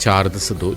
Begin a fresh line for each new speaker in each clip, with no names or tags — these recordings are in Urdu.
4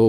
2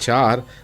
4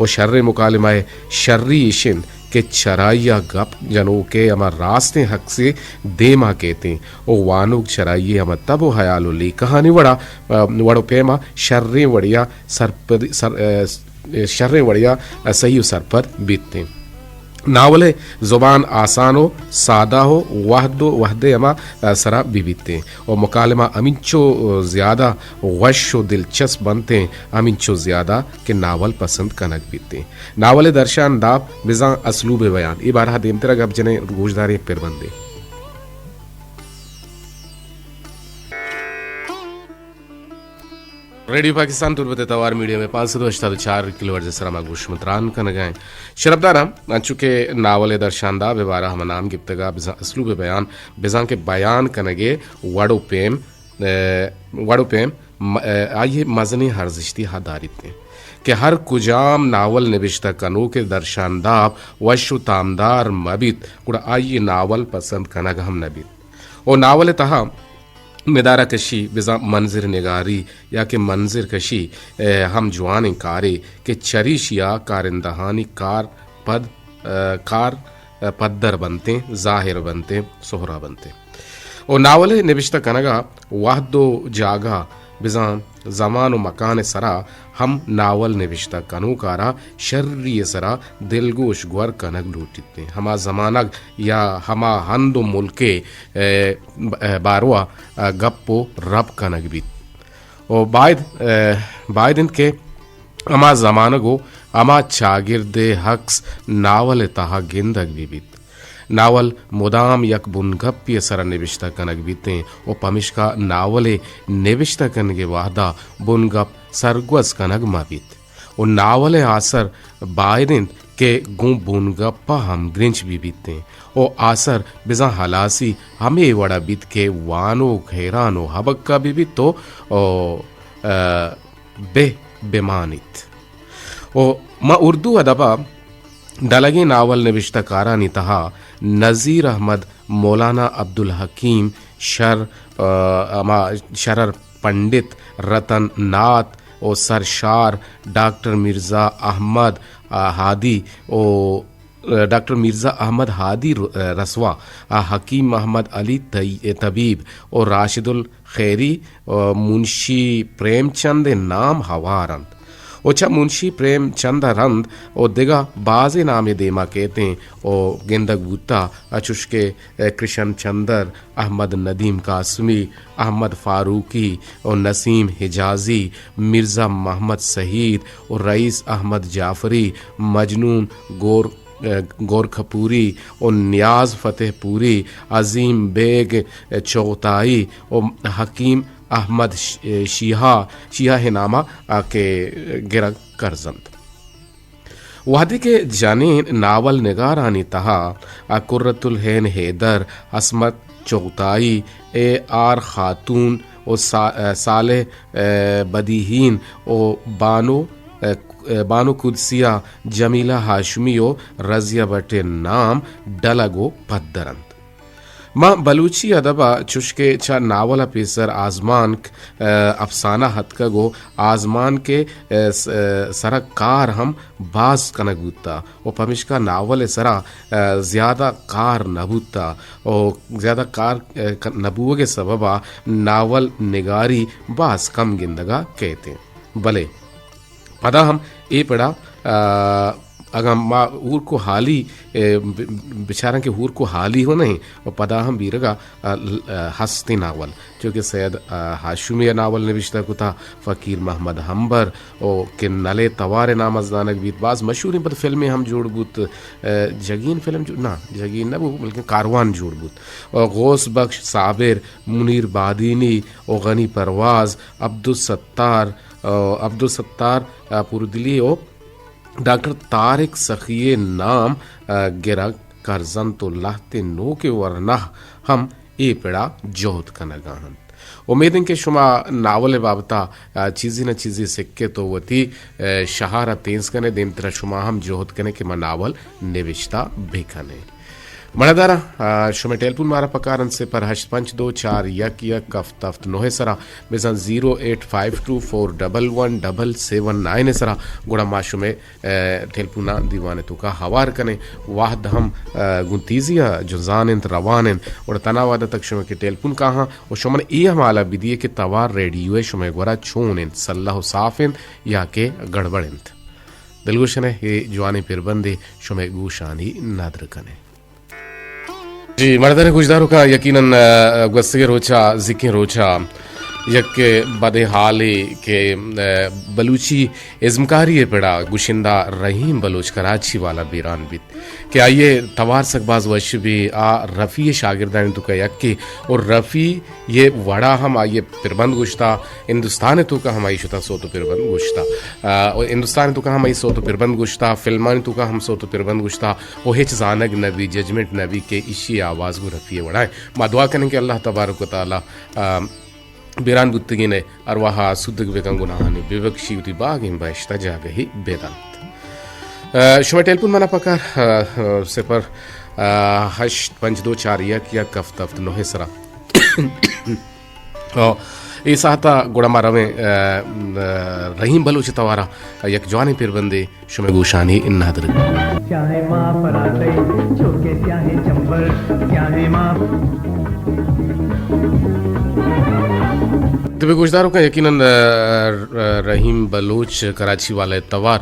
و شر مکالمہ شرری اشن کہ چرائیا گپ جنو کے اما راست حق سے دیما کہتے او وانوک چرائیے اما تب و حیالو لی کہانی وڑو پیما شریں وڑیا شریں وڑیا صحیح سر پر بیتتے. ناول زبان آسان ہو سادہ ہو وحد اما سرا بھی بیتتے ہیں اور مکالمہ امنچو زیادہ غش و دلچسپ بنتے ہیں امنچو زیادہ کہ ناول پسند کنک بیتتے ہیں. ناول درشان داب بزاں اسلوب بیان یہ بارہ دیمترا گب جنے گوشداری پر بندے. ریڈیو پاکستان تربت توار میڈیا میں 584 کلو ورز سرما گوش متران کا نگائیں شربدارم چونکہ ناول درشاندہ ببارہ ہم نام گفتگا اسلوب بیان بزاں کے بیان کنگے وڑو پیم آئیے مزنی ہرزشتی ہادارت ہیں کہ ہر کجام ناول نوشتہ کنو کے درشانداب وشو تامدار مبیت کڑا آئیے ناول پسند کنگ ہم نبیت اور ناول تہا مدارہ کشی بزا منظر نگاری یا کہ منظر کشی ہم جوان کارے کہ چریش یا کارندہانی کار پدر بنتے ظاہر بنتے سہرا بنتے. اور ناول نوشتہ کنگا وحد و جاگا بزاں زمان و مکان سرا ہم ناول نوشتہ کنو کارا شرری سرا دلگوش گور کنگ لوٹتے ہما زمانگ یا ہما ہند و ملکے باروا گپو رب کنگ بیت. اور باید ان کے اما زمانگو اما چاگرد حقس ناول تہا گندگ بھی بیت. ناول مدام یک بنگپی سر نوشتہ کنگ بیتے او پمشکا ناول نوشتہ کنگ واحدہ بنگپ سرگوز کنگ مابیت. او ناول آثر بائرن کے گوں بنگپا ہم گرنچ بھی بیتے او آثر بزاں حلاسی ہمیں وڑا بیت کے وانو گھیرانو حبکا بھی بیت تو بمانت. او ما اردو ادبا ڈلگی ناول نوشتہ کارانی تہا نذیر احمد مولانا عبدالحکیم شرر پنڈت رتن ناتھ او سرشار ڈاکٹر مرزا احمد ہادی رسوا حکیم محمد علی طبیب اور راشد الخیری منشی پریم چند نام ہوارند. اوچھا منشی پریم چند رند او دگا باز نام دیما کہتے ہیں او گندگ بوتا اچھش کے کرشن چندر احمد ندیم قاسمی احمد فاروقی اور نسیم حجازی مرزا محمد سعید اور رئیس احمد جعفری مجنون گورکھپوری اور نیاز فتح پوری عظیم بیگ چوتائی اور حکیم احمد شیحہ نامہ کے گرگ کرزند. وحدی کے جانین ناول نگارانی تہا قرۃ العین حیدر عصمت چوتائی اے آر خاتون او صالح بدیہین او بانو قدسیہ جمیلہ ہاشمی او رضیہ بٹ نام ڈلگو پدرند. ماں بلوچی ادبا چشکے چھا ناول پیسر آزمان افسانہ حد کا گو آزمان کے سرا کار ہم باز کنگوتا او پمش کا ناول سرا زیادہ کار نبوتا او زیادہ کار نبوہ کے سببا ناول نگاری باز کم گندگا کہتے بلے پدا ہم اے پڑا اگر ما اور کو حالی بچارن کے ہور کو حالی ہو نہیں اور پدا ہم بیرگا ہستی ناول جو کہ سید ہاشمی ناول نوشتہ کو تھا فقیر محمد ہمبر او کہ نلے توار نام از دانک بیت بعض مشہوری پر فلمیں ہم جوڑ بوت جگین فلم جگین نہ بلکہ کاروان جوڑ بوت اور غوث بخش صابر منیر بادینی او غنی پرواز عبدالستار پوردلی او ڈاکٹر طارق سخی نام گرگ کرزن تو لہتے نو کے ورنہ ہم اے پڑا جوہد کنگاہن. امیدن کہ شما ناول بابتا چیزی نہ چیزی سکے تو وتی شہارہ تینس کنے دیم ترہ شما ہم جوہد کنے کہ ما ناول نوشتہ بھی کنے. مردارا شما ٹیلپون مارا پکارن سے پر 852411 9 سرا بزن 08524117779 سرا گوڑا ما شما ٹیلپونا دیوانے تو کا ہوار کنے واحد ہم گنتیزیا جنزانن روانن اور تناوادہ تک شما کے ٹیلپون کہاں اور شما نے ای ہمالا بدیے کہ توار ریڈیوے شما گورا چھونن صلح صافن یا کہ گڑبڑن دلگوشنے یہ جوانی پھر بندے شما گوشانی نادر کنے. جی مردان گوشداروں کا یقیناً گستگی روچا ذکر روچا یک بد حالی کہ بلوچی ازمکاری پڑا گشندہ رحیم بلوچ کراچی والا بیران بیت کہ آئیے توار سکباز وش بھی رفیع شاگردان تو کا یکی اور رفیع یہ وڑا ہم آئیے پربند گشتا ہندوستان تو کا ہم آئی شتا سو تو پربند گشتا اور ہندوستان تو کا ہم آئی سو تو پربند گشتا فلمان تو کا ہم سو تو پربند گشتا وہ ہچ زانگ نبی ججمنٹ نبی کے اسی آواز کو رفیع وڑائیں ما دعا کریں کہ اللہ تبارک و تعالی بیران گتگی نے ارواحا سدگ بکن گناہانی بے بخشی ہوتی باغیم باشتا جاگہی بیدانت. شما ٹیلپون منا پکار سپر 852411 سرا ای ساہتا گوڑا مارا میں رحیم بلوچ توارا یک جوانی پیر بندے شما گوشانی نادر چاہے ماں پراتے چھوکے چاہے چمبر چاہے ماں طبی گوشداروں کا یقیناً رحیم بلوچ کراچی والے توار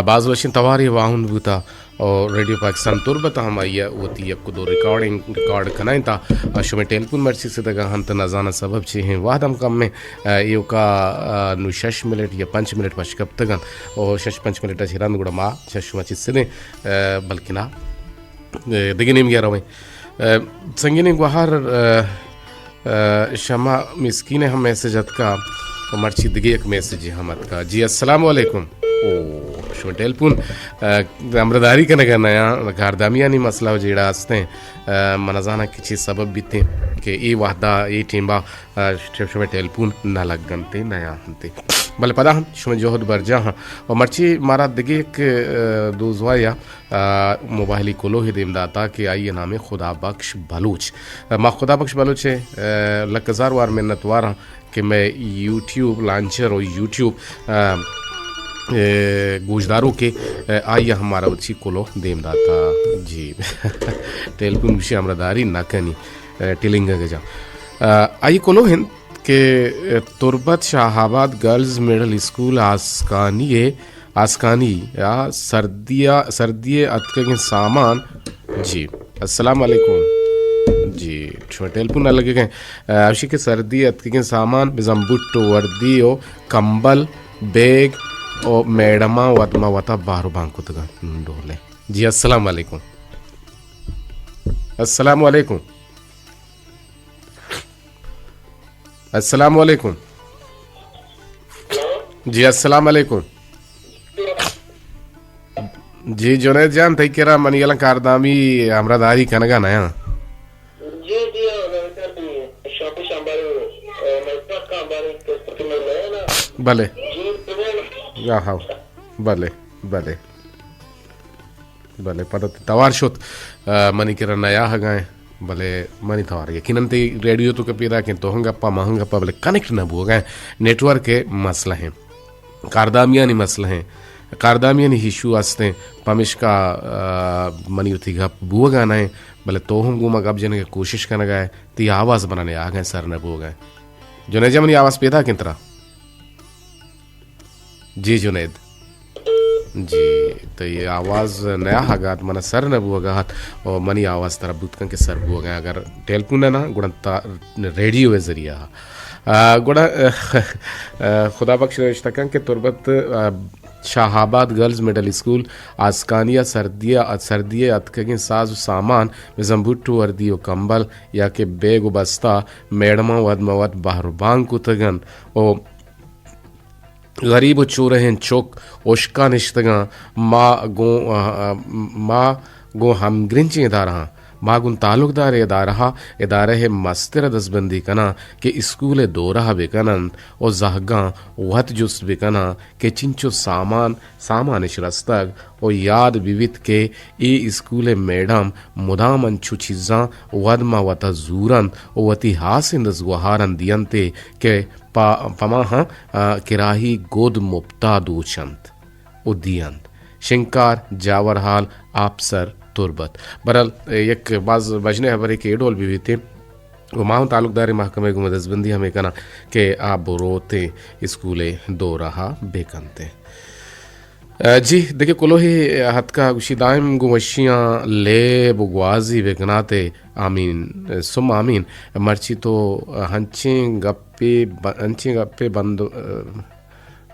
بعض وشین توار یہ واہن بوتا اور ریڈیو پاکستان تربت ہم آئیے ہوتی یک کو دو ریکارڈ کنائیں تا شما ٹیلپون مرسی سے دگا ہم تا نزانہ سبب چھے ہیں واحد ہم کم میں ایو کا 6 منٹ یا 5 منٹ پشکب تگن اور 6-5 منٹ ہیران گوڑا ما شما چیز سے دیں بلکہ نا دگنیم گیا رویں سنگینیم گوہار شما مسکین ہم میسیج ات کا مرچی دگی ایک میسیج ہم ات کا. جی السلام علیکم. شما ٹیلپون امرداری کا نگا نیا کاردامیانی مسئلہ ہو جیڑا ہستے ہیں منظانہ کچھ سبب بھی تھے کہ ای وحدہ ای ٹیمبا شما ٹیلپون نہ لگنتے نیا ہنتے بلے پدا ہم شما جوہد برجا ہاں اور مرچی مارا دگی ایک دوزوایا موبائلی کلو ہی دیم داتا کہ آئیے نام خدا بخش بلوچ. ما خدا بخش بلوچ ہے لکزار وار منتوار ہاں کہ میں یوٹیوب لانچر اور یوٹیوب گوشداروں کے آئیے ہمارا اچھی کلو دیم داتا. جی ٹیلپون بشی امرداری نہ کنی ٹیلنگا کے جا آئیے کلو ہند کہ تربت شاہ آباد گرلز مڈل اسکول آسکانی یا سردی اتکے کے سامان. جی السلام علیکم. جی ٹیلپون نہ لگے گئے اوشی کے سردی اتکے کے سامان بزم بٹو وردی او کمبل بیگ او میڈما ودما وطا بارو بانکو تگا ڈولے. جی السلام علیکم. السلام علیکم. السلام علیکم. جی السلام علیکم. جی جنید جان تھی کرا منی گلا کاردامی ہمرا داری کنگا نیا.
جی جی شاپی شامبارو مرتا کامبارو تو میں نا
بلے ہاں بلے بلے بلے پتہ توار شوت منی کرا نیا ہگائیں بلے منی توار یقیناً تی ریڈیو تو کپیرا کہ تو ہنگا پا مہنگا پا بلے کنیکٹ نہ بو گئے نیٹورک کے مسئلہ ہیں کاردامیانی مسئلہ ہیں کاردامیانی ہیشو آستے پامش کا منی ہوتی گا بو گانا ہے بلے تو ہم گو مگاب جنے کے کوشش کرنا گئے تی آواز بنانے آگئے سر نہ بو گئے. جنید جا منی آواز پیدا کن طرح. جی جنید جی تو یہ آواز نیا حقات منا سر نہ بو گا اور منی آواز طرح بوت کن کے سر بو گئے اگر ٹیلپون ہے نا گڑا ریڈیو ہے ذریعہ گڑا خدا بخش رشتہ کن کے تربت شاہ آباد گرلز مڈل اسکول آسکانیہ سردی اتکگین ساز و سامان زمبوٹو وردی و کمبل یا کہ بیگ و بستہ میڈما ود موت باہر بانگ کو تگن او غریب و چورہن چوک اوشکا نشتگاں ما گو ہم گرنچیں دارہاں ماگن تعلق دار ادارہ مستر دستبندی کنا کہ اسکول دورہ بکنند او زہگاں وحت جست بکنا کہ چنچو سامانش رستگ او یاد بیوت کہ ای اسکول میڈم مدام انچو چیزاں ودما وتا زورند او وتی حاسند از گوہارن دینتے کہ پماہاں کراہی گود مبتا دوچند او دیند شنکار جاورحال آپسر تربت برال یک بعض بجنے خبریں کہ ایڈول بھی تھے وہ ماہوں تعلق دار محکمہ کو دستبندی ہمیں کنا کہ آپ بروتے اسکولے دو رہا بے کنتے جی دیکھیں کلو ہی حد کا گوشی دائم گوشیاں لے بگوازی بکناتے آمین سم آمین مرچی تو ہنچیں گپے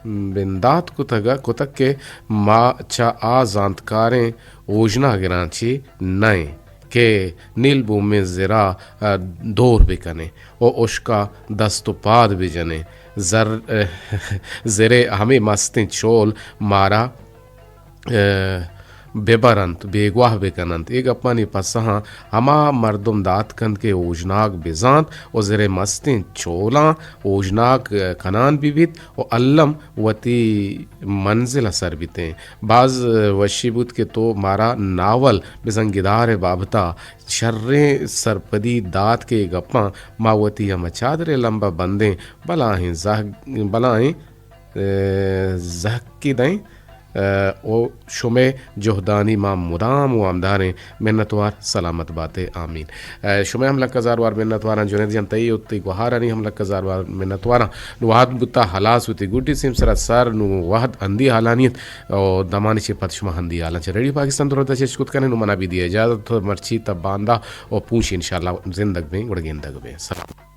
بندات کتک کے ما چا آزانتکاریں اوجنا گرانچی نئے کہ نیل بوم میں زرا دور بکنے او اشکا دست و پاد بجنے زرے ہمیں مستیں چول مارا بےبرنت بےگواہ بکننت ایک اپنی پسہاں ہما مردم دات کند کے اوجناک بزانت او زر مستیں چولاں اوجناک کنان بیت او علم وتی منزل اثر بیتے بعض وشی بود کے تو مارا ناول بزنگدار بابتا شریں سرپدی دات کے گپاں ماوتی یا مچادر لمبا بندیں بلائیں زہکی دیں او شمع جہدانی ما مدام و آمداریں منتوار سلامت باتیں آمین شمع ہم لگ کزاروار منتواران جنید جان تئی ہوتی گوہارانی ہم لگ کزاروار منتواران نوحاد بتا حلاس ہوتی گوٹی سیم سر سر نوحاد ہندی حالانیت او دمانی چے پت شما ہندی حالان چے ریڈی پاکستان دورتا چے چکت کرنے نو منا بھی دیا اجازت مرچی تب باندہ او پونچ انشاءاللہ زندگ میں گڑگیندگ میں سلام